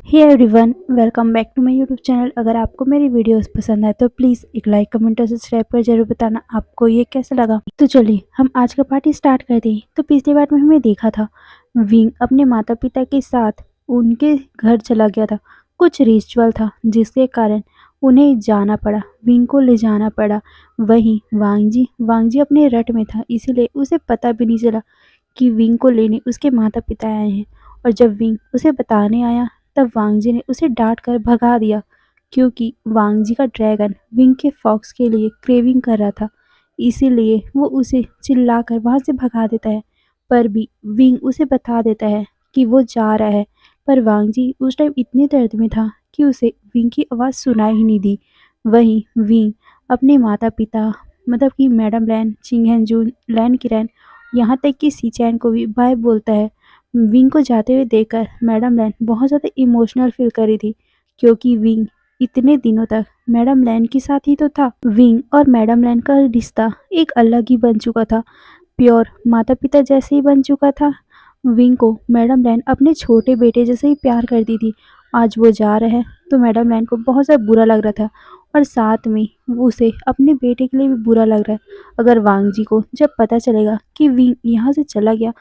Hey everyone, welcome back to my YouTube channel. अगर आपको मेरी वीडियोस पसंद आए तो प्लीज़ एक लाइक कमेंट और सब्सक्राइब कर जरूर बताना आपको ये कैसा लगा। तो चलिए हम आज का पार्टी स्टार्ट करते हैं। तो पिछली बार में हमें देखा था विंग अपने माता पिता के साथ उनके घर चला गया था। कुछ रिचुअल था जिसके कारण उन्हें जाना पड़ा, विंग को ले जाना पड़ा। वहीं वांगजी अपने रट में था, इसीलिए उसे पता भी नहीं चला कि विंग को लेने उसके माता पिता आए हैं। और जब विंग उसे बताने आया तब वांगजी ने उसे डांट कर भगा दिया, क्योंकि वांगजी का ड्रैगन विंग के फॉक्स के लिए क्रेविंग कर रहा था। इसीलिए वो उसे चिल्लाकर वहां से भगा देता है। पर भी विंग उसे बता देता है कि वो जा रहा है। पर वांगजी उस टाइम इतने दर्द में था कि उसे विंग की आवाज़ सुनाई ही नहीं दी। वहीं विंग अपने माता पिता मतलब कि मैडम लैन, चिंगहेंजून, लैन किरैन, यहाँ तक कि सीचैन को भी बाय बोलता है। विंग को जाते हुए देखकर मैडम लैन बहुत ज़्यादा इमोशनल फील कर रही थी, क्योंकि विंग इतने दिनों तक मैडम लैन के साथ ही तो था। विंग और मैडम लैन का रिश्ता एक अलग ही बन चुका था, प्योर माता पिता जैसे ही बन चुका था। विंग को मैडम लैन अपने छोटे बेटे जैसे ही प्यार करती थी। आज वो जा रहा है तो मैडम लैन को बहुत ज़्यादा बुरा लग रहा था, और साथ में उसे अपने बेटे के लिए भी बुरा लग रहा है। अगर वांगजी को जब पता चलेगा कि विंग यहाँ से चला गया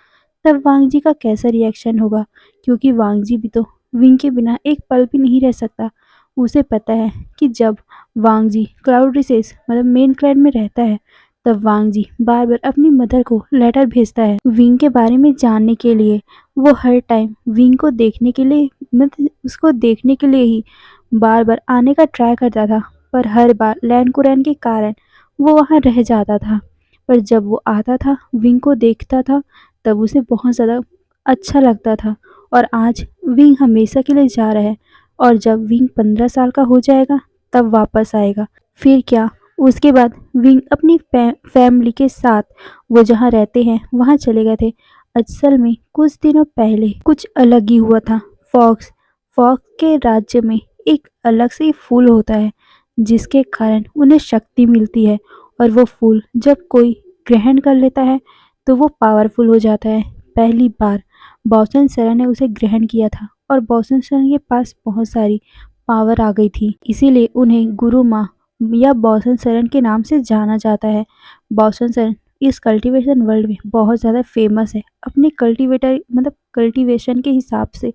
तब वांगजी का कैसा रिएक्शन होगा, क्योंकि वांगजी भी तो विंग के बिना एक पल भी नहीं रह सकता। उसे पता है कि जब वांगजी क्लाउड रिसेस मतलब मेन क्लैन में रहता है तब वांगजी बार बार अपनी मदर को लेटर भेजता है विंग के बारे में जानने के लिए। वो हर टाइम विंग को देखने के लिए मतलब उसको देखने के लिए ही बार बार आने का ट्राई करता था, पर हर बार लैन कुरैन के कारण वो वहाँ रह जाता था। पर जब वो आता था विंग को देखता था तब उसे बहुत ज़्यादा अच्छा लगता था। और आज विंग हमेशा के लिए जा रहा है, और जब विंग 15 साल का हो जाएगा तब वापस आएगा। फिर क्या, उसके बाद विंग अपनी फैमिली के साथ वो जहाँ रहते हैं वहाँ चले गए थे। असल में कुछ दिनों पहले कुछ अलग ही हुआ था। फॉक्स फॉक्स के राज्य में एक अलग से फूल होता है जिसके कारण उन्हें शक्ति मिलती है, और वो फूल जब कोई ग्रहण कर लेता है तो वो पावरफुल हो जाता है। पहली बार बॉसन सर ने उसे ग्रहण किया था और बॉसन सर के पास बहुत सारी पावर आ गई थी, इसीलिए उन्हें गुरु माँ या बॉसन सरन के नाम से जाना जाता है। बॉसन सरन इस कल्टीवेशन वर्ल्ड में बहुत ज़्यादा फेमस है अपने कल्टीवेटर मतलब कल्टीवेशन के हिसाब से,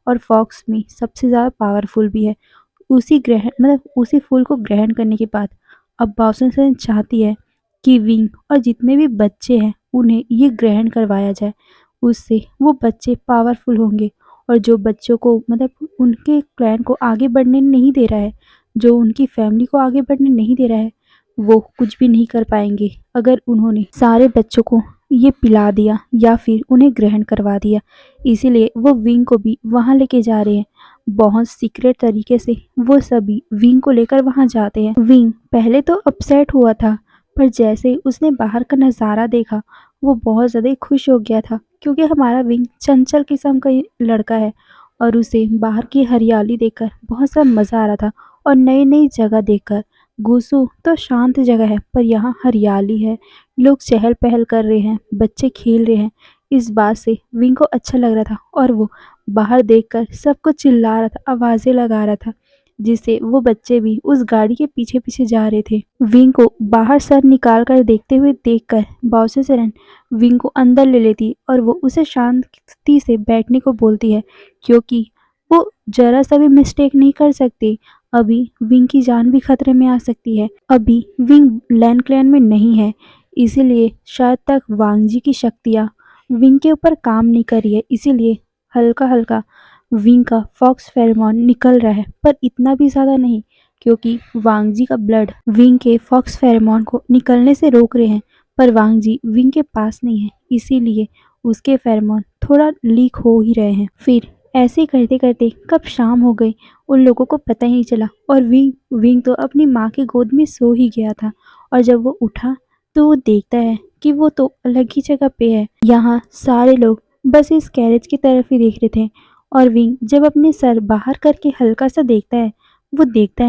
और फॉक्स में सबसे ज़्यादा पावरफुल भी है। उसी ग्रहण मतलब उसी फूल को ग्रहण करने के बाद अब बॉसन सरन चाहती है कि विंग और जितने भी बच्चे हैं उन्हें ये ग्रहण करवाया जाए। उससे वो बच्चे पावरफुल होंगे, और जो बच्चों को मतलब उनके क्लैन को आगे बढ़ने नहीं दे रहा है, जो उनकी फैमिली को आगे बढ़ने नहीं दे रहा है, वो कुछ भी नहीं कर पाएंगे अगर उन्होंने सारे बच्चों को ये पिला दिया या फिर उन्हें ग्रहण करवा दिया। इसीलिए वो विंग को भी वहाँ लेके जा रहे हैं। बहुत सीक्रेट तरीके से वो सभी विंग को लेकर वहाँ जाते हैं। विंग पहले तो अपसेट हुआ था, पर जैसे ही उसने बाहर का नज़ारा देखा वो बहुत ज़्यादा ही खुश हो गया था, क्योंकि हमारा विंग चंचल किस्म का ही लड़का है और उसे बाहर की हरियाली देखकर बहुत सा मज़ा आ रहा था। और नई नई जगह देखकर, गुसू तो शांत जगह है पर यहाँ हरियाली है, लोग चहल पहल कर रहे हैं, बच्चे खेल रहे हैं। इस बात से विंग को अच्छा लग रहा था, और वो बाहर देखकर सबको चिल्ला रहा था, आवाज़ें लगा रहा था, जिससे वो बच्चे भी उस गाड़ी के पीछे पीछे जा रहे थे। विंग को बाहर सर निकाल कर देखते हुए देखकर बॉसेसरन विंग को अंदर ले लेती और वो उसे शांति से बैठने को बोलती है, क्योंकि वो जरा सा भी मिस्टेक नहीं कर सकती। अभी विंग की जान भी खतरे में आ सकती है। अभी विंग लैंड क्लैन में नहीं है, इसीलिए शायद तक वांगजी की शक्तियाँ विंग के ऊपर काम नहीं कर रही है, इसीलिए हल्का हल्का विंग का फॉक्स फेरोमोन निकल रहा है, पर इतना भी ज़्यादा नहीं, क्योंकि वांगजी का ब्लड विंग के फॉक्स फेरोमोन को निकलने से रोक रहे हैं। पर वांगजी विंग के पास नहीं है, इसीलिए उसके फेरोमोन थोड़ा लीक हो ही रहे हैं। फिर ऐसे करते करते कब शाम हो गई उन लोगों को पता ही नहीं चला, और विंग विंग तो अपनी माँ की गोद में सो ही गया था। और जब वो उठा तो वो देखता है कि वो तो अलग ही जगह पे है। यहाँ सारे लोग बस इस कैरेज की तरफ ही देख रहे थे, और विंग जब अपने सर बाहर करके हल्का सा देखता है, वो देखता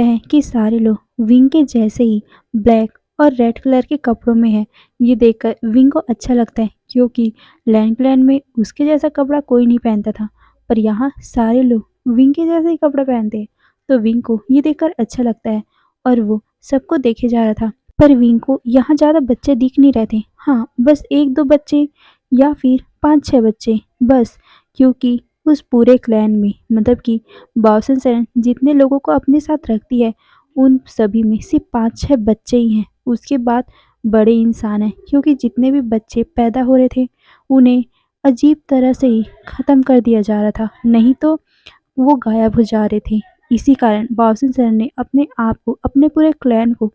है कि सारे लोग विंग के जैसे ही ब्लैक और रेड कलर के कपड़ों में है। ये देखकर विंग को अच्छा लगता है, क्योंकि लैंड क्लैन में उसके जैसा कपड़ा कोई नहीं पहनता था। पर यहाँ सारे लोग विंग के जैसे ही कपड़े पहनते हैं, तो विंग को ये देखकर अच्छा लगता है और वो सबको देखे जा रहा था। पर विंग को यहाँ ज़्यादा बच्चे दिख नहीं रहे थे। हाँ, बस 1-2 बच्चे या फिर 5-6 बच्चे बस, क्योंकि उस पूरे क्लैन में मतलब कि बाउसन सेरेन जितने लोगों को अपने साथ रखती है, उन सभी में सिर्फ 5-6 बच्चे ही हैं। उसके बाद बड़े इंसान हैं, क्योंकि जितने भी बच्चे पैदा हो रहे थे, उन्हें अजीब तरह से ही ख़त्म कर दिया जा रहा था, नहीं तो वो गायब हो जा रहे थे। इसी कारण बाउसन सेरेन ने अपने आप को, अपने पूरे क्लैन को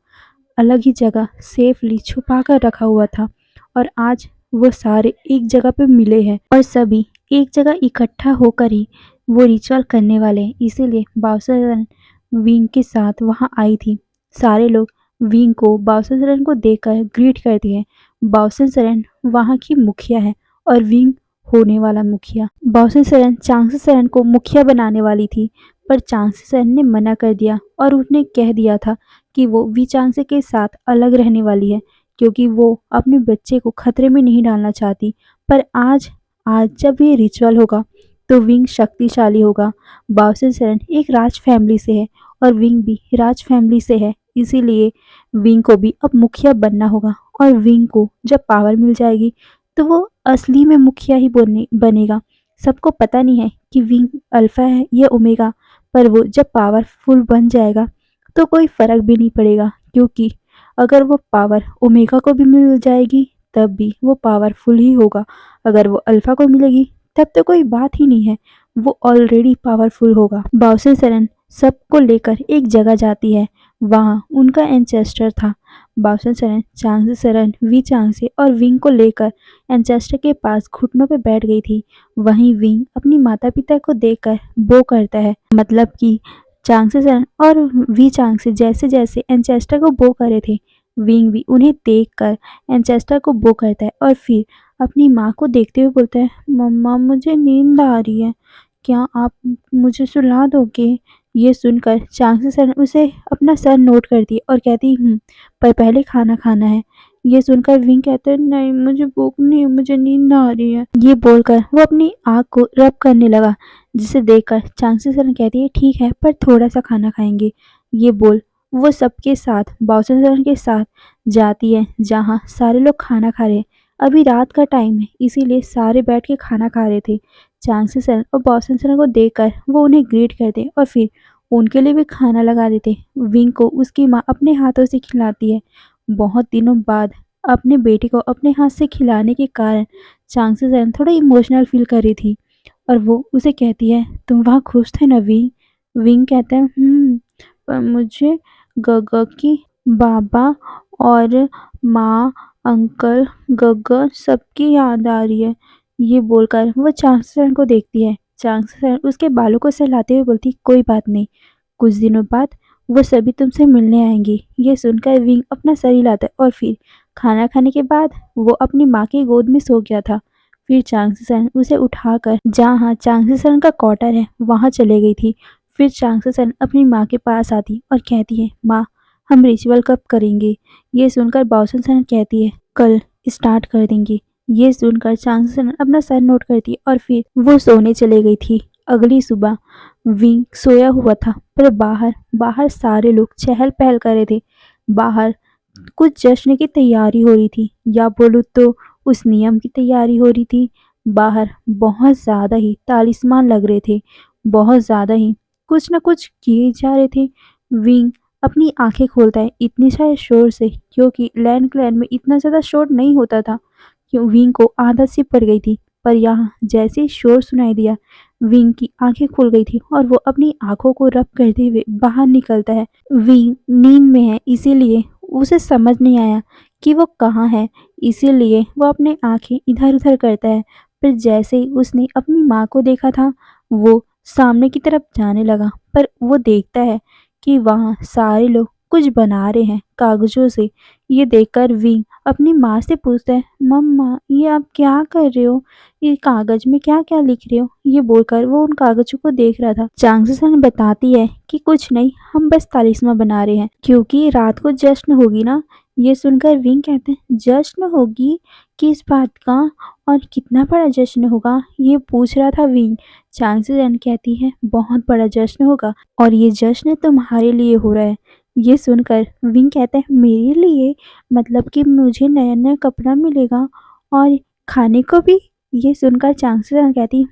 अलग ही जगह सेफली छुपा कर रखा हुआ था और आज वो सारे एक जगह पे मिले हैं और सभी एक जगह इकट्ठा होकर ही वो रिचुअल करने वाले हैं। इसीलिए बाउसरन विंग के साथ वहाँ आई थी। सारे लोग विंग को बाउसरन को देखकर ग्रीट करते हैं। बाउसरन वहाँ की मुखिया है और विंग होने वाला मुखिया। बाउसरन चांगसरन को मुखिया बनाने वाली थी, पर चांगसरन ने मना कर दिया और उसने कह दिया था कि वो वीचांसे के साथ अलग रहने वाली है, क्योंकि वो अपने बच्चे को खतरे में नहीं डालना चाहती। पर आज आज जब ये रिचुअल होगा तो विंग शक्तिशाली होगा। बाउसरन एक राज फैमिली से है और विंग भी राज फैमिली से है, इसीलिए विंग को भी अब मुखिया बनना होगा और विंग को जब पावर मिल जाएगी तो वो असली में मुखिया ही बनेगा। सबको पता नहीं है कि विंग अल्फा है या ओमेगा, पर वो जब पावरफुल बन जाएगा तो कोई फ़र्क भी नहीं पड़ेगा, क्योंकि अगर वो पावर ओमेगा को भी मिल जाएगी तब भी वो पावरफुल ही होगा। अगर वो अल्फा को मिलेगी तब तो कोई बात ही नहीं है, वो ऑलरेडी पावरफुल होगा। बाउसरन सबको लेकर एक जगह जाती है, वहाँ उनका एंसेस्टर था। बाउसरन चांगसरन वी चांगसे और विंग को लेकर एंसेस्टर के पास घुटनों पे बैठ गई थी। वहीं विंग अपनी माता पिता को देखकर बो करता है, मतलब कि चांगसेसन और वी चांगसे जैसे जैसे एंचेस्टर को बो करे थे, विंग भी उन्हें देखकर एंचेस्टर को बो करता है और फिर अपनी माँ को देखते हुए बोलता है, मम्मा मुझे नींद आ रही है, क्या आप मुझे सुला दोगे? ये सुनकर चांगसेसन उसे अपना सर नोट करती है और कहती पर पहले खाना खाना है। ये सुनकर विंग कहते हैं, नहीं मुझे भूख नहीं है, मुझे नींद आ रही है। ये बोलकर वो अपनी आँख को रब करने लगा, जिसे देखकर चांगसेसन कहती है, ठीक है पर थोड़ा सा खाना खाएंगे। ये बोल वो सबके साथ बाउसनसन के साथ जाती है, जहाँ सारे लोग खाना खा रहे हैं। अभी रात का टाइम है, इसीलिए सारे बैठ के खाना खा रहे थे। चांगसेसन और बाउसनसन को देखकर वो उन्हें ग्रीट करते और फिर उनके लिए भी खाना लगा देते। विंग को उसकी माँ अपने हाथों से खिलाती है। बहुत दिनों बाद अपने बेटे को अपने हाथ से खिलाने के कारण चांगसेसन थोड़ा इमोशनल फील कर रही थी और वो उसे कहती है, तुम वहाँ खुश थे ना विंग? विंग कहता है, पर मुझे गगा की बाबा और माँ, अंकल, गगा सबकी याद आ रही है। ये बोलकर वो चांगसेसन को देखती है। चांगसेसन उसके बालों को सहलाते हुए बोलती, कोई बात नहीं, कुछ दिनों बाद वो सभी तुमसे मिलने आएंगी। ये सुनकर विंग अपना सर हिलाता है और फिर खाना खाने के बाद वो अपनी माँ की गोद में सो गया था। फिर चांगसेसन उसे उठाकर जहाँ चांगसेसन का क्वार्टर है वहाँ चले गई थी। फिर चांगसेसन अपनी माँ के पास आती और कहती है, माँ हम रिचुअल कब करेंगे? ये सुनकर बाउसनसन कहती है, कल स्टार्ट कर देंगे। ये सुनकर चांगसेसन अपना सर नोट करती है और फिर वो सोने चले गई थी। अगली सुबह विंग सोया हुआ था, पर बाहर बाहर सारे लोग चहल पहल कर रहे थे। बाहर कुछ जश्न की तैयारी हो रही थी, या बोलूँ तो उस नियम की तैयारी हो रही थी। बाहर बहुत ज़्यादा ही तालिस्मान लग रहे थे, बहुत ज़्यादा ही कुछ न कुछ किए जा रहे थे। विंग अपनी आंखें खोलता है इतनी सारे शोर से, क्योंकि लैंड क्लैन में इतना ज़्यादा शोर नहीं होता था, क्यों विंग को आदत सी पड़ गई थी। पर यहाँ जैसे ही शोर सुनाई दिया, विंग की आंखें खुल गई थी और वो अपनी आंखों को रब करते हुए बाहर निकलता है। विंग नींद में है, इसीलिए उसे समझ नहीं आया कि वो कहाँ है, इसीलिए वो अपने आंखें इधर उधर करता है। पर जैसे ही उसने अपनी माँ को देखा था, वो सामने की तरफ जाने लगा, पर वो देखता है कि वहाँ सारे लोग कुछ बना रहे हैं कागजों से। ये देखकर विंग अपनी माँ से पूछता है, मम्मा ये आप क्या कर रहे हो? ये कागज में क्या क्या लिख रहे हो? ये बोलकर वो उन कागजों को देख रहा था। चांगसेसन बताती है कि कुछ नहीं, हम बस तालिस्मा बना रहे हैं, क्योंकि रात को जश्न होगी ना, ये सुनकर विंग कहते हैं जश्न होगी, किस बात का और कितना बड़ा जश्न होगा, ये पूछ रहा था विंग। चांगसेरन कहती है बहुत बड़ा जश्न होगा और ये जश्न तुम्हारे लिए हो रहा है। ये सुनकर विंग कहते हैं मेरे लिए, मतलब कि मुझे नया नया कपड़ा मिलेगा और खाने को भी। ये सुनकर चांगसेरन कहती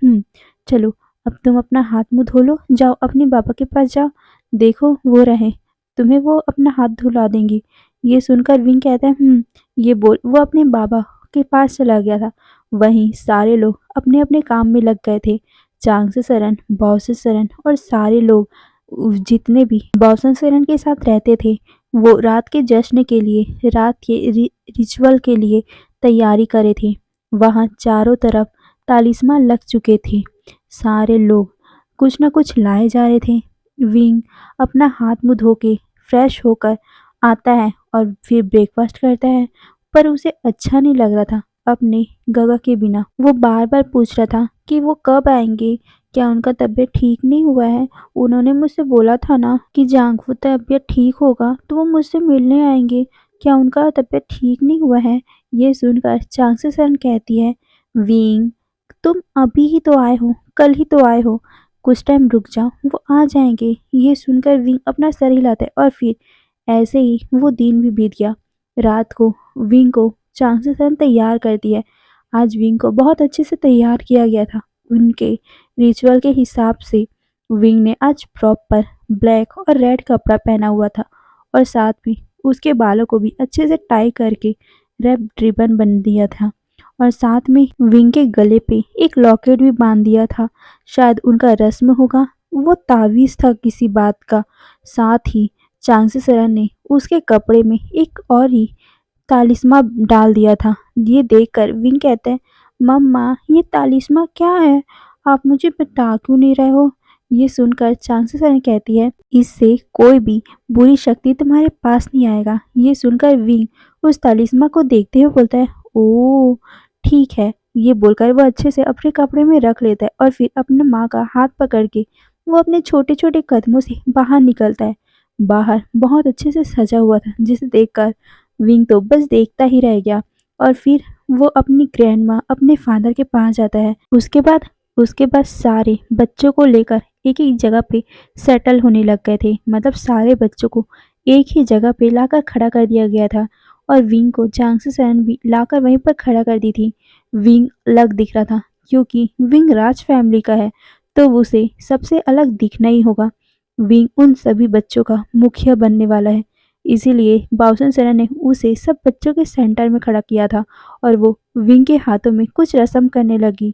चलो अब तुम अपना हाथ मुंह धो लो, जाओ अपने पापा के पास जाओ, देखो वो रहे, तुम्हें वो अपना हाथ धुला देंगी। ये सुनकर विंग कहता है ये बोल वो अपने बाबा के पास चला गया था। वहीं सारे लोग अपने अपने काम में लग गए थे। चांगसेरन, बाओसेरन और सारे लोग जितने भी बाओसेरन के साथ रहते थे वो रात के जश्न के लिए, रात के रिचुअल के लिए तैयारी करे थे। वहाँ चारों तरफ तालिस्मान लग चुके थे। सारे लोग कुछ न कुछ लाए जा रहे थे। विंग अपना हाथ मुंह धो के फ्रेश होकर आता है और फिर ब्रेकफास्ट करता है, पर उसे अच्छा नहीं लग रहा था अपने गगा के बिना। वो बार बार पूछ रहा था कि वो कब आएंगे, क्या उनका तबीयत ठीक नहीं हुआ है। उन्होंने मुझसे बोला था ना कि जांगफू तबीयत ठीक होगा तो वो मुझसे मिलने आएंगे, क्या उनका तबीयत ठीक नहीं हुआ है। ये सुनकर चांगसेरन कहती है विंग तुम अभी ही तो आए हो, कल ही तो आए हो, कुछ टाइम रुक जाओ, वो आ जाएंगे। ये सुनकर विंग अपना सर हिलाता है और फिर ऐसे ही वो दिन भी बीत गया। रात को विंग को चांगसेरन तैयार करती है। आज विंग को बहुत अच्छे से तैयार किया गया था। उनके रिचुअल के हिसाब से विंग ने आज प्रॉपर ब्लैक और रेड कपड़ा पहना हुआ था और साथ में उसके बालों को भी अच्छे से टाई करके रेड रिबन बन दिया था और साथ में विंग के गले पे एक लॉकेट भी बांध दिया था। शायद उनका रस्म होगा, वो तावीज था किसी बात का। साथ ही चांगसेरन ने उसके कपड़े में एक और ही तालिस्मा डाल दिया था। ये देखकर विंग कहते हैं मम्मा ये तालिस्मा क्या है, आप मुझे बता क्यों नहीं रहे हो। ये सुनकर चांगसेरन कहती है इससे कोई भी बुरी शक्ति तुम्हारे पास नहीं आएगा। ये सुनकर विंग उस तालिस्मा को देखते हुए बोलता है ओ ठीक है। ये बोलकर वो अच्छे से अपने कपड़े में रख लेता है और फिर अपने माँ का हाथ पकड़ के वो अपने छोटे छोटे कदमों से बाहर निकलता है। बाहर बहुत अच्छे से सजा हुआ था जिसे देखकर विंग तो बस देखता ही रह गया और फिर वो अपनी ग्रैंड माँ अपने फादर के पास जाता है। उसके बाद सारे बच्चों को लेकर एक एक जगह पे सेटल होने लग गए थे, मतलब सारे बच्चों को एक ही जगह पे लाकर खड़ा कर दिया गया था और विंग को चांगसेरन भी लाकर वहीं पर खड़ा कर दी थी। विंग अलग दिख रहा था क्योंकि विंग राज फैमिली का है तो उसे सबसे अलग दिखना ही होगा। विंग उन सभी बच्चों का मुखिया बनने वाला है, इसीलिए बाओसेरन ने उसे सब बच्चों के सेंटर में खड़ा किया था और वो विंग के हाथों में कुछ रस्म करने लगी।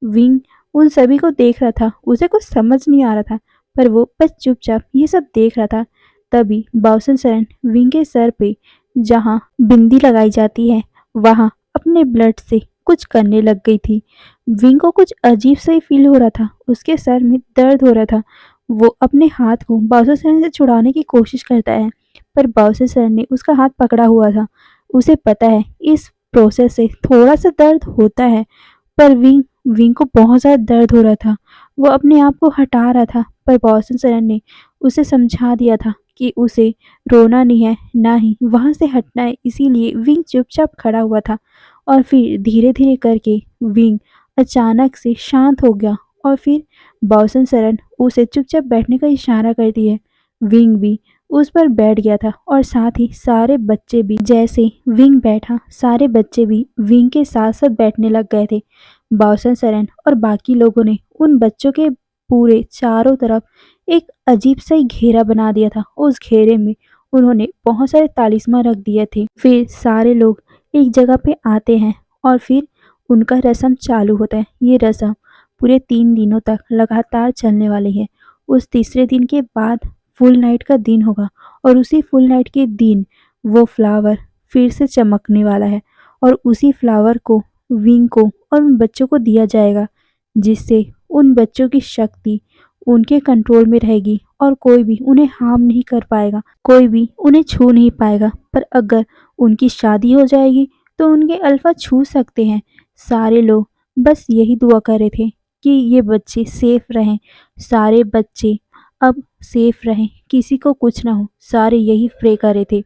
विंग उन सभी को देख रहा था, उसे कुछ समझ नहीं आ रहा था पर वो बस चुपचाप ये सब देख रहा था। तभी बाओसेरन विंग के सर पे जहाँ बिंदी लगाई जाती है वहाँ अपने ब्लड से कुछ करने लग गई थी। विंग को कुछ अजीब सा ही फील हो रहा था, उसके सर में दर्द हो रहा था। वो अपने हाथ को बाओसेरन से छुड़ाने की कोशिश करता है पर बाओसेरन ने उसका हाथ पकड़ा हुआ था। उसे पता है इस प्रोसेस से थोड़ा सा दर्द होता है पर विंग विंग को बहुत ज़्यादा दर्द हो रहा था। वो अपने आप को हटा रहा था पर बाओसेरन ने उसे समझा दिया था कि उसे रोना नहीं है, ना ही वहाँ से हटना है, इसीलिए विंग चुपचाप खड़ा हुआ था और फिर धीरे धीरे करके विंग अचानक से शांत हो गया और फिर बाओसेरन उसे चुपचाप बैठने का इशारा करती है। विंग भी उस पर बैठ गया था और साथ ही सारे बच्चे भी जैसे विंग बैठा सारे बच्चे भी विंग के साथ साथ बैठने लग गए थे। बाओसेरन और बाकी लोगों ने उन बच्चों के पूरे चारों तरफ एक अजीब सा ही घेरा बना दिया था। उस घेरे में उन्होंने बहुत सारे तालिस्मान रख दिए थे। फिर सारे लोग एक जगह पे आते हैं और फिर उनका रस्म चालू होता है। ये रस्म पूरे 3 दिनों तक लगातार चलने वाली है। उस तीसरे दिन के बाद फुल नाइट का दिन होगा और उसी फुल नाइट के दिन वो फ्लावर फिर से चमकने वाला है और उसी फ्लावर को विंग को और उन बच्चों को दिया जाएगा जिससे उन बच्चों की शक्ति उनके कंट्रोल में रहेगी और कोई भी उन्हें हार्म नहीं कर पाएगा, कोई भी उन्हें छू नहीं पाएगा। पर अगर उनकी शादी हो जाएगी तो उनके अल्फा छू सकते हैं। सारे लोग बस यही दुआ कर रहे थे कि ये बच्चे सेफ रहें, सारे बच्चे अब सेफ रहें, किसी को कुछ ना हो, सारे यही प्रे कर रहे थे।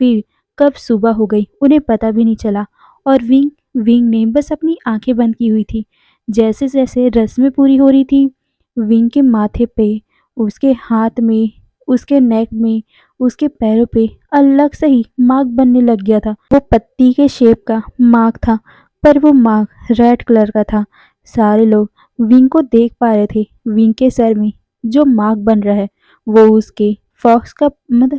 फिर कब सुबह हो गई उन्हें पता भी नहीं चला। और विंग विंग ने बस अपनी आंखें बंद की हुई थी। जैसे जैसे रस्में पूरी हो रही थी, विंग के माथे पे, उसके हाथ में, उसके नेक में, उसके पैरों पे अलग से ही मार्क बनने लग गया था। वो पत्ती के शेप का मार्क था, पर वो मार्क रेड कलर का था। सारे लोग विंग को देख पा रहे थे। विंग के सर में जो मार्क बन रहा है वो उसके फॉक्स का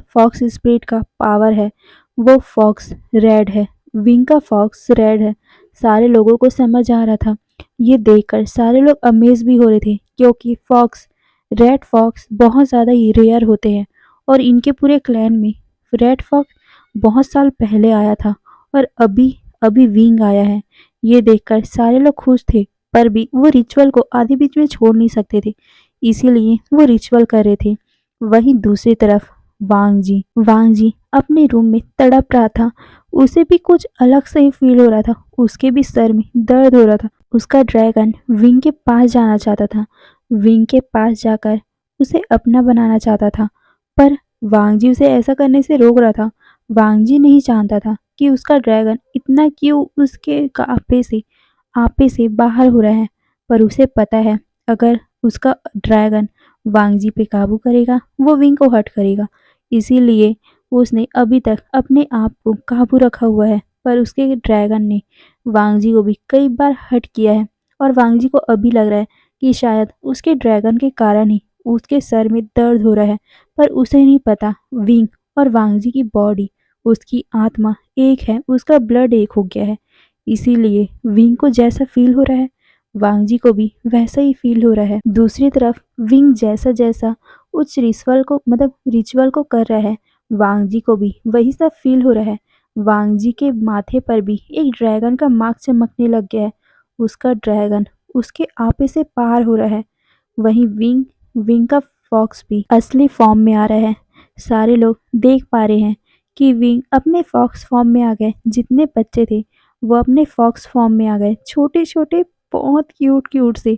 फॉक्स स्पिरिट का पावर है। वो फॉक्स रेड है, विंग का फॉक्स रेड है। सारे लोगों को समझ आ रहा था। ये देखकर सारे लोग अमेज भी हो रहे थे, क्योंकि रेड फॉक्स बहुत ज़्यादा ही रेयर होते हैं और इनके पूरे क्लैन में रेड फॉक्स बहुत साल पहले आया था और अभी अभी विंग आया है। ये देखकर सारे लोग खुश थे, पर भी वो रिचुअल को आधे बीच में छोड़ नहीं सकते थे, इसीलिए वो रिचुअल कर रहे थे। वहीं दूसरी तरफ वांग जी अपने रूम में तड़प रहा था। उसे भी कुछ अलग से ही फील हो रहा था। उसके भी सर में दर्द हो रहा था। उसका ड्रैगन विंग के पास जाना चाहता था। विंग के पास जाकर उसे अपना बनाना चाहता था, पर वांग जी उसे ऐसा करने से रोक रहा था। वांग जी नहीं जानता था कि उसका ड्रैगन इतना क्यों उसके आपे से बाहर हो रहा है, पर उसे पता है अगर उसका ड्रैगन वांग जी पे काबू करेगा वो विंग को हर्ट करेगा। इसीलिए उसने अभी तक अपने आप को काबू रखा हुआ है, पर उसके ड्रैगन ने वांग जी को भी कई बार हर्ट किया है। और वांग जी को अभी लग रहा है कि शायद उसके ड्रैगन के कारण ही उसके सर में दर्द हो रहा है, पर उसे नहीं पता विंग और वांग जी की बॉडी, उसकी आत्मा एक है, उसका ब्लड एक हो गया है। इसीलिए विंग को जैसा फील हो रहा है वांग जी को भी वैसा ही फील हो रहा है। दूसरी तरफ विंग जैसा जैसा उस रिचुअल को कर रहा है, वांग जी को भी वही सब फील हो रहा है। वांग जी के माथे पर भी एक ड्रैगन का मार्क चमकने लग गया है। उसका ड्रैगन उसके आपे से पार हो रहा है। वहीं विंग विंग का फॉक्स भी असली फॉर्म में आ रहा है। सारे लोग देख पा रहे हैं कि विंग अपने फॉक्स फॉर्म में आ गए। जितने बच्चे थे वो अपने फॉक्स फॉर्म में आ गए। छोटे छोटे बहुत क्यूट क्यूट से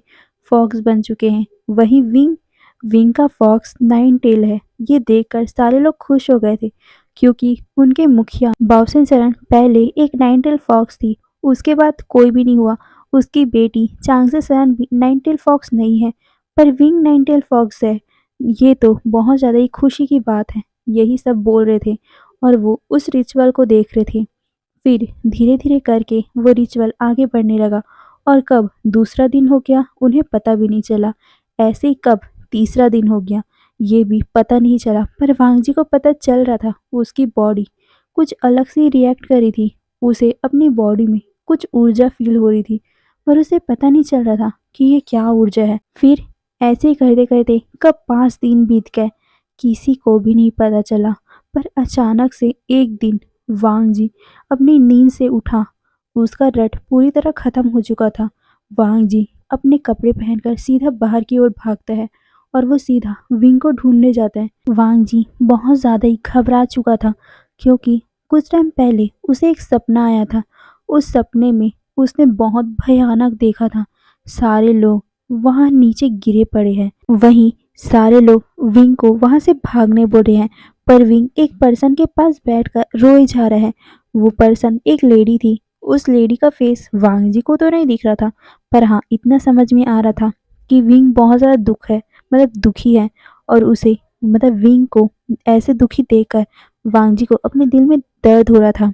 फॉक्स बन चुके हैं। वहीं विंग विंग का फॉक्स नाइन टेल है। ये देखकर सारे लोग खुश हो गए थे, क्योंकि उनके मुखिया बाउसन सरन पहले एक नाइन टेल फॉक्स थी। उसके बाद कोई भी नहीं हुआ। उसकी बेटी चांगसे सरन भी नाइन टेल फॉक्स नहीं है, पर विंग नाइन टेल फॉक्स है। ये तो बहुत ज़्यादा ही खुशी की बात है। यही सब बोल रहे थे और वो उस रिचुअल को देख रहे थे। फिर धीरे धीरे करके वो रिचुअल आगे बढ़ने लगा और कब दूसरा दिन हो गया उन्हें पता भी नहीं चला। ऐसे ही कब तीसरा दिन हो गया ये भी पता नहीं चला, पर वांग जी को पता चल रहा था। उसकी बॉडी कुछ अलग से रिएक्ट कर रही थी। उसे अपनी बॉडी में कुछ ऊर्जा फील हो रही थी, पर उसे पता नहीं चल रहा था कि ये क्या ऊर्जा है। फिर ऐसे ही करते करते कब 5 दिन बीत गए किसी को भी नहीं पता चला। पर अचानक से एक दिन वांग जी अपनी नींद से उठा। उसका रट पूरी तरह खत्म हो चुका था। वांग जी अपने कपड़े पहनकर सीधा बाहर की ओर भागता है और वो सीधा विंग को ढूंढने जाता है। वांग जी बहुत ज़्यादा ही घबरा चुका था, क्योंकि कुछ टाइम पहले उसे एक सपना आया था। उस सपने में उसने बहुत भयानक देखा था। सारे लोग वहाँ नीचे गिरे पड़े हैं। वहीं सारे लोग विंग को वहाँ से भागने बोल रहे हैं, पर विंग एक पर्सन के पास बैठकर रोए जा रहा है। वो पर्सन एक लेडी थी। उस लेडी का फेस वांग जी को तो नहीं दिख रहा था, पर हाँ इतना समझ में आ रहा था कि विंग बहुत ज़्यादा दुखी है। और उसे विंग को ऐसे दुखी देखकर वांग जी को अपने दिल में दर्द हो रहा था।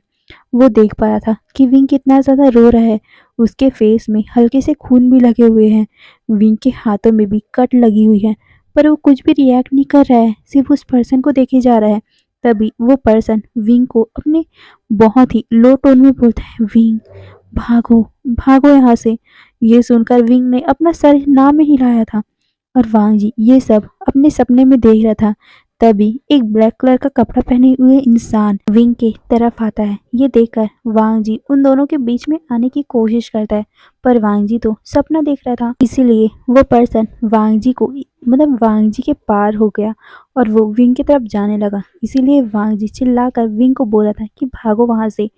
वो देख पा रहा था कि विंग कितना ज़्यादा रो रहा है। उसके फेस में हल्के से खून भी लगे हुए हैं। विंग के हाथों में भी कट लगी हुई है, पर वो कुछ भी रिएक्ट नहीं कर रहा है, सिर्फ उस पर्सन को देखे जा रहा है। तभी वो पर्सन विंग को अपने बहुत ही लो टोन में बोलता है, विंग भागो, भागो यहाँ से। ये सुनकर विंग ने अपना सर ना में हिलाया था और वांग जी ये सब अपने सपने में देख रहा था। तभी एक ब्लैक कलर का कपड़ा पहने हुए इंसान विंग के तरफ आता है। ये देखकर वांग जी उन दोनों के बीच में आने की कोशिश करता है, पर वांग जी तो सपना देख रहा था, इसीलिए वो पर्सन वांग जी को वांग जी के पार हो गया और वो विंग की तरफ जाने लगा। इसीलिए वांग जी चिल्लाकर विंग को बोला था कि भागो वहां से।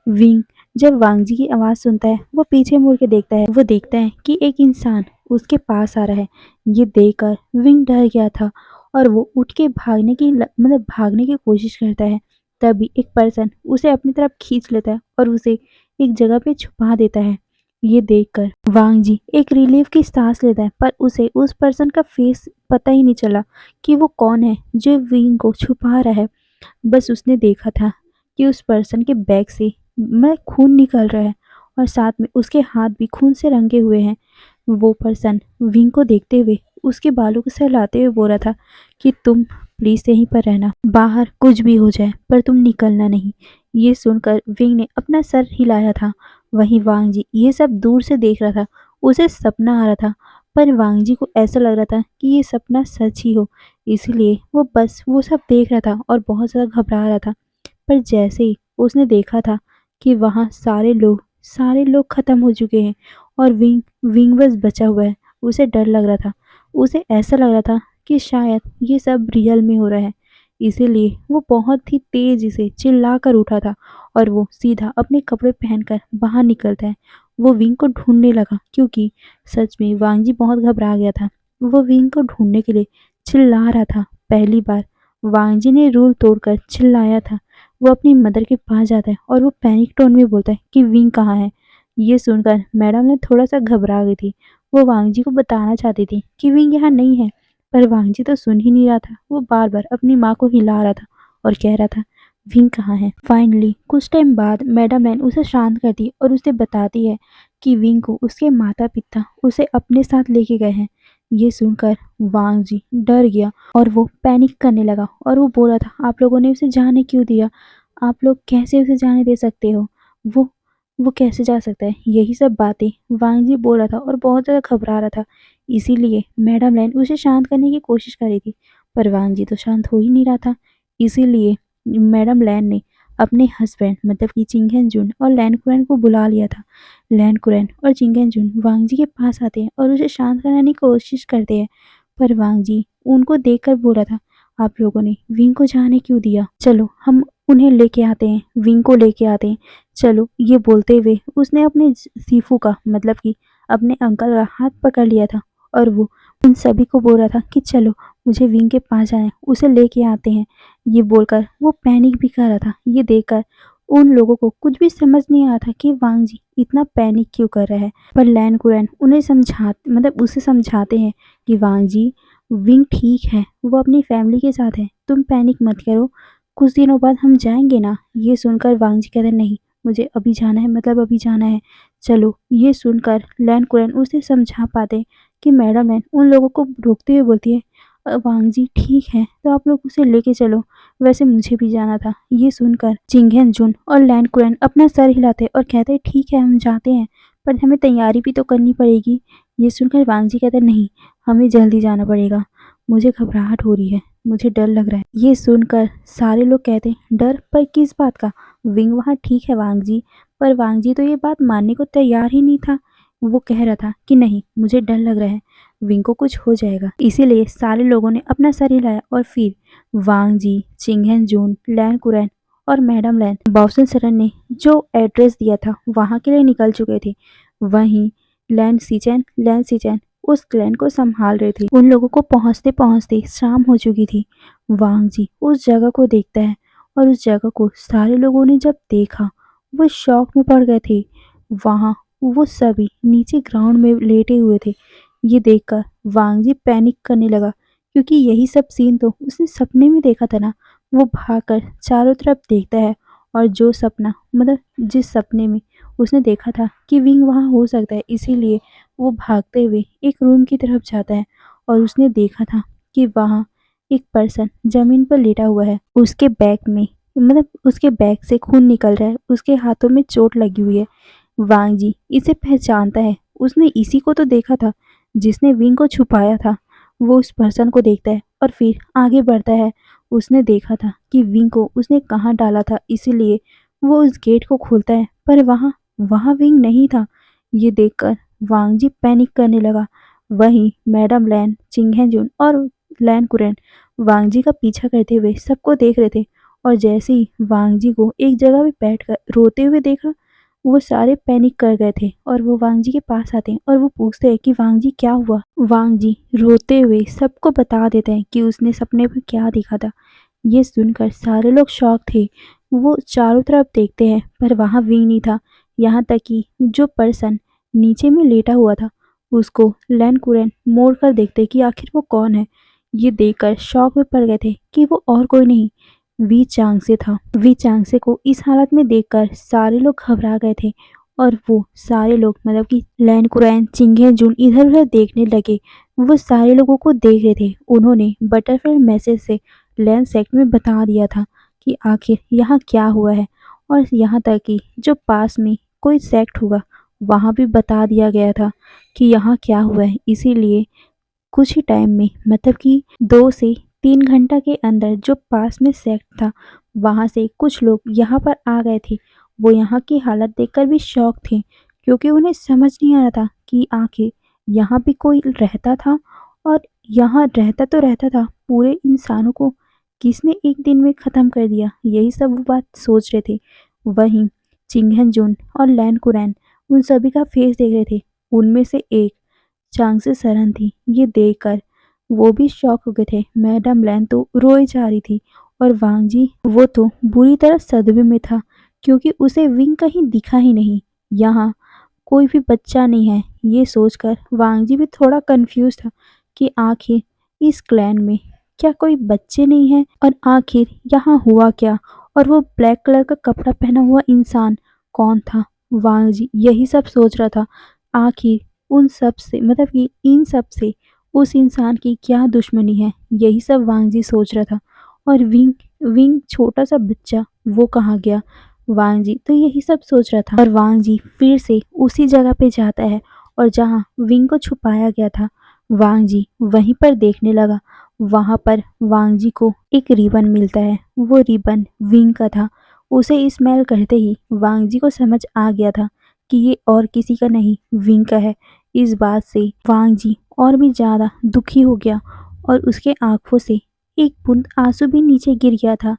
विंग जब वांग जी की आवाज़ सुनता है वो पीछे मुड़ के देखता है। वो देखता है कि एक इंसान उसके पास आ रहा है। ये देखकर विंग डर गया था और वो उठ के भागने की कोशिश करता है, तभी एक पर्सन उसे अपनी तरफ खींच लेता है और उसे एक जगह पे छुपा देता है। ये देखकर वांग जी एक रिलीफ की सांस लेता है, पर उसे उस पर्सन का फेस पता ही नहीं चला कि वो कौन है जो विंग को छुपा रहा है। बस उसने देखा था कि उस पर्सन के बैग से खून निकल रहा है और साथ में उसके हाथ भी खून से रंगे हुए हैं। वो पर्सन विंग को देखते हुए उसके बालों को सहलाते हुए बोल रहा था कि तुम प्लीज यहीं पर रहना, बाहर कुछ भी हो जाए पर तुम निकलना नहीं। ये सुनकर विंग ने अपना सर हिलाया था। वहीं वांग जी ये सब दूर से देख रहा था। उसे सपना आ रहा था, पर वांग जी को ऐसा लग रहा था कि ये सपना सच ही हो, इसलिए वो बस वो सब देख रहा था और बहुत ज़्यादा घबरा रहा था। पर जैसे ही उसने देखा था कि वहाँ सारे लोग खत्म हो चुके हैं और विंग विंग बस बचा हुआ है, उसे डर लग रहा था। उसे ऐसा लग रहा था कि शायद ये सब रियल में हो रहा है। इसीलिए वो बहुत ही तेजी से चिल्लाकर उठा था और वो सीधा अपने कपड़े पहनकर बाहर निकलता है। वो विंग को ढूंढने लगा, क्योंकि सच में वांग बहुत घबरा गया था। वो विंग को ढूंढने के लिए चिल्ला रहा था। पहली बार वांग ने रूल तोड़कर चिल्लाया था। वो अपनी मदर के पास जाता है और वो पैनिक टोन में बोलता है कि विंग कहाँ है। ये सुनकर मैडम ने थोड़ा सा घबरा गई थी। वो वांग को बताना चाहती थी कि विंग यहाँ नहीं है, पर वांग तो सुन ही नहीं रहा था। वो बार बार अपनी माँ को हिला रहा था और कह रहा था विंग कहाँ है। फाइनली कुछ टाइम बाद मैडम लैन उसे शांत करती और उसे बताती है कि विंग को उसके माता पिता उसे अपने साथ लेके गए हैं। ये सुनकर वांग डर गया और वो पैनिक करने लगा और वो बोल रहा था आप लोगों ने उसे जाने क्यों दिया, आप लोग कैसे उसे जाने दे सकते हो, वो वो कैसे जा सकता है। यही सब बातें वांग बोल रहा था और बहुत ज़्यादा घबरा रहा था। इसीलिए मैडम लैन उसे शांत करने की कोशिश कर रही थी, पर वांग तो शांत हो ही नहीं रहा था। इसीलिए मैडम लैन ने अपने हस्बैंड मतलब कि चिंगेन जुन और लैन कुरैन को बुला लिया था। लैन कुरैन और चिंगेन जुन वांग के पास आते हैं और उसे शांत कराने की कोशिश करते हैं, पर वांग उनको देखकर बोला था आप लोगों ने विंग को जाने क्यों दिया, चलो हम उन्हें लेके आते हैं, विंग को लेके आते हैं, चलो। ये बोलते हुए उसने अपने सीफू का मतलब कि अपने अंकल का हाथ पकड़ लिया था और वो उन सभी को बोल रहा था कि चलो मुझे विंग के पास जाना है, उसे लेके आते हैं। ये बोलकर वो पैनिक भी कर रहा था। ये देखकर उन लोगों को कुछ भी समझ नहीं आ रहा था कि वांग इतना पैनिक क्यों कर रहा है। पर लैन कुरैन उन्हें उसे समझाते हैं कि वांग विंग ठीक है, वो अपनी फैमिली के साथ है, तुम पैनिक मत करो, कुछ दिनों बाद हम जाएंगे ना। ये सुनकर वांग कहते नहीं, मुझे अभी जाना है, मतलब अभी जाना है, चलो। ये सुनकर लैन कुरैन उसे समझा पाते कि मैडम लैन उन लोगों को रोकते हुए बोलती है वांग ठीक है तो आप लोग उसे लेके चलो, वैसे मुझे भी जाना था। ये सुनकर चिंगेन जुन और लैन कुरैन अपना सर हिलाते और कहते ठीक है हम जाते हैं, पर हमें तैयारी भी तो करनी पड़ेगी। ये सुनकर वांग कहते नहीं, हमें जल्दी जाना पड़ेगा, मुझे घबराहट हो रही है, मुझे डर लग रहा है। ये सुनकर सारे लोग कहते डर, पर किस बात का, विंग वहाँ ठीक है वांग पर वांग तो ये बात मानने को तैयार ही नहीं था। वो कह रहा था कि नहीं मुझे डर लग रहा है, विंग को कुछ हो जाएगा। इसीलिए सारे लोगों ने अपना सर हिलाया और फिर वांग चिंगहेन जून, लैन कुरैन और मैडम लैन बाउसन सरन ने जो एड्रेस दिया था वहां के लिए निकल चुके थे। वहीं लैन सीचैन उस क्लैन को संभाल रहे थे। उन लोगों को पहुंचते पहुंचते शाम हो चुकी थी। वांग उस जगह को देखता है और उस जगह को सारे लोगों ने जब देखा वो शॉक में पड़ गए थे। वहां वो सभी नीचे ग्राउंड में लेटे हुए थे। ये देखकर वांग पैनिक करने लगा, क्योंकि यही सब सीन तो उसने सपने में देखा था ना। वो भागकर चारों तरफ देखता है और जो सपना मतलब जिस सपने में उसने देखा था कि विंग वहाँ हो सकता है, इसीलिए वो भागते हुए एक रूम की तरफ जाता है और उसने देखा था कि वहाँ एक पर्सन जमीन पर लेटा हुआ है। उसके बैग में मतलब उसके बैग से खून निकल रहा है, उसके हाथों में चोट लगी हुई है। वांग इसे पहचानता है, उसने इसी को तो देखा था जिसने विंग को छुपाया था। वो उस पर्सन को देखता है और फिर आगे बढ़ता है। उसने देखा था कि विंग को उसने कहाँ डाला था, इसीलिए वो उस गेट को खोलता है, पर वहाँ वहाँ विंग नहीं था। ये देखकर वांग पैनिक करने लगा। वहीं मैडम लैन, चिंगहेंजुन और लैन कुरैन वांग का पीछा करते हुए सबको देख रहे थे और जैसे ही वांग को एक जगह पे बैठकर रोते हुए देखा, वो सारे पैनिक कर गए थे और वो वांग के पास आते हैं और वो पूछते हैं कि वांग क्या हुआ। वांग रोते हुए सबको बता देते हैं कि उसने सपने में क्या देखा था। ये सुनकर सारे लोग शॉक थे। वो चारों तरफ देखते हैं पर वहाँ विंग नहीं था। यहाँ तक कि जो पर्सन नीचे में लेटा हुआ था उसको लैन कुरैन मोड़ कर देखते कि आखिर वो कौन है। ये देखकर शॉक में पड़ गए थे कि वो और कोई नहीं वी चांगसे था। वी चांगसे को इस हालत में देखकर सारे लोग घबरा गए थे और वो सारे लोग मतलब कि लैन कुरैन चिंगे जुन इधर उधर देखने लगे। वो सारे लोगों को देख रहे थे। उन्होंने बटरफ्लाई मैसेज से लैन सेक्ट में बता दिया था कि आखिर यहाँ क्या हुआ है और यहाँ तक कि जो पास में कोई सेक्ट होगा वहाँ भी बता दिया गया था कि यहाँ क्या हुआ है। इसीलिए कुछ ही टाइम में मतलब कि 2 से 3 घंटा के अंदर जो पास में सेक्ट था वहाँ से कुछ लोग यहाँ पर आ गए थे। वो यहाँ की हालत देखकर भी शॉक थे क्योंकि उन्हें समझ नहीं आ रहा था कि आखिर यहाँ भी कोई रहता था और यहाँ रहता तो रहता था पूरे इंसानों को किसने एक दिन में ख़त्म कर दिया। यही सब वो बात सोच रहे थे। वहीं चिंगहन जुन और लैन कुरैन उन सभी का फेस देख रहे थे। उनमें से एक चांगसे सरन थी। ये देखकर वो भी शॉक हो गए थे। मैडम लैन तो रोए जा रही थी और वांग जी वो तो बुरी तरह सदमे में था क्योंकि उसे विंग कहीं दिखा ही नहीं। यहाँ कोई भी बच्चा नहीं है। ये सोचकर वांग जी भी थोड़ा कंफ्यूज था कि आखिर इस क्लैन में क्या कोई बच्चे नहीं हैं और आखिर यहाँ हुआ क्या और वो ब्लैक कलर का कपड़ा पहना हुआ इंसान कौन था। वांग जी यही सब सोच रहा था। आखिर उन सब से मतलब कि इन सब से उस इंसान की क्या दुश्मनी है, यही सब वांग जी सोच रहा था। और विंग विंग छोटा सा बच्चा वो कहाँ गया। वांग जी तो यही सब सोच रहा था और वांग जी फिर से उसी जगह पे जाता है और जहाँ विंग को छुपाया गया था वांग जी वहीं पर देखने लगा। वहाँ पर वांग जी को एक रिबन मिलता है। वो रिबन विंग का था। उसे स्मेल करते ही वांग जी को समझ आ गया था कि ये और किसी का नहीं विंग का है। इस बात से वांग जी और भी ज़्यादा दुखी हो गया और उसके आंखों से एक बूंद आंसू भी नीचे गिर गया था।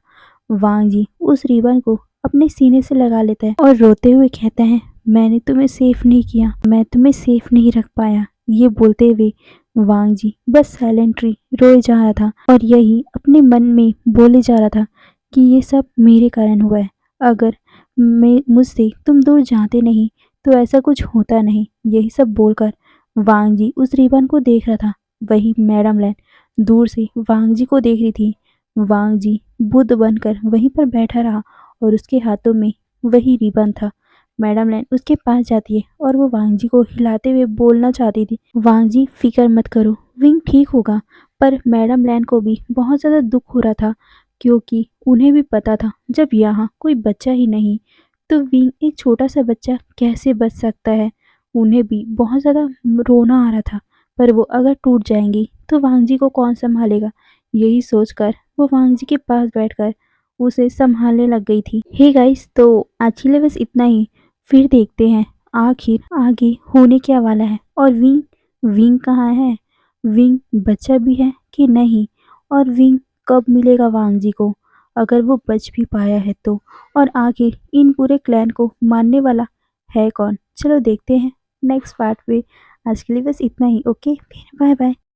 वांग जी उस रिबन को अपने सीने से लगा लेता है और रोते हुए कहता है मैंने तुम्हें सेफ नहीं किया, मैं तुम्हें सेफ नहीं रख पाया। ये बोलते हुए वांग जी बस साइलेंटली रोए जा रहा था और यही अपने मन में बोले जा रहा था कि ये सब मेरे कारण हुआ है। अगर मैं मुझसे तुम दूर जाते नहीं तो ऐसा कुछ होता नहीं। यही सब बोलकर वांग जी उस रिबन को देख रहा था। वही मैडम लैन दूर से वांग जी को देख रही थी। वांग जी बुद्ध बनकर वहीं पर बैठा रहा और उसके हाथों में वही रिबन था। मैडम लैन उसके पास जाती है और वो वांग जी को हिलाते हुए बोलना चाहती थी वांग जी फिक्र मत करो, विंग ठीक होगा। पर मैडम लैन को भी बहुत ज़्यादा दुख हो रहा था क्योंकि उन्हें भी पता था जब यहाँ कोई बच्चा ही नहीं तो विंग एक छोटा सा बच्चा कैसे बच सकता है। उन्हें भी बहुत ज़्यादा रोना आ रहा था पर वो अगर टूट जाएंगी तो वांग जी को कौन संभालेगा। यही सोचकर वो वांग जी के पास बैठकर उसे संभालने लग गई थी। हे गाइस तो आज के लिए बस इतना ही। फिर देखते हैं आखिर आगे होने क्या वाला है और विंग विंग कहाँ है, विंग बच्चा भी है कि नहीं और विंग कब मिलेगा वांग जी को अगर वो बच भी पाया है तो। और आखिर इन पूरे क्लैन को मारने वाला है कौन। चलो देखते हैं नेक्स्ट पार्ट में। आज के लिए बस इतना ही। ओके फिर बाय बाय।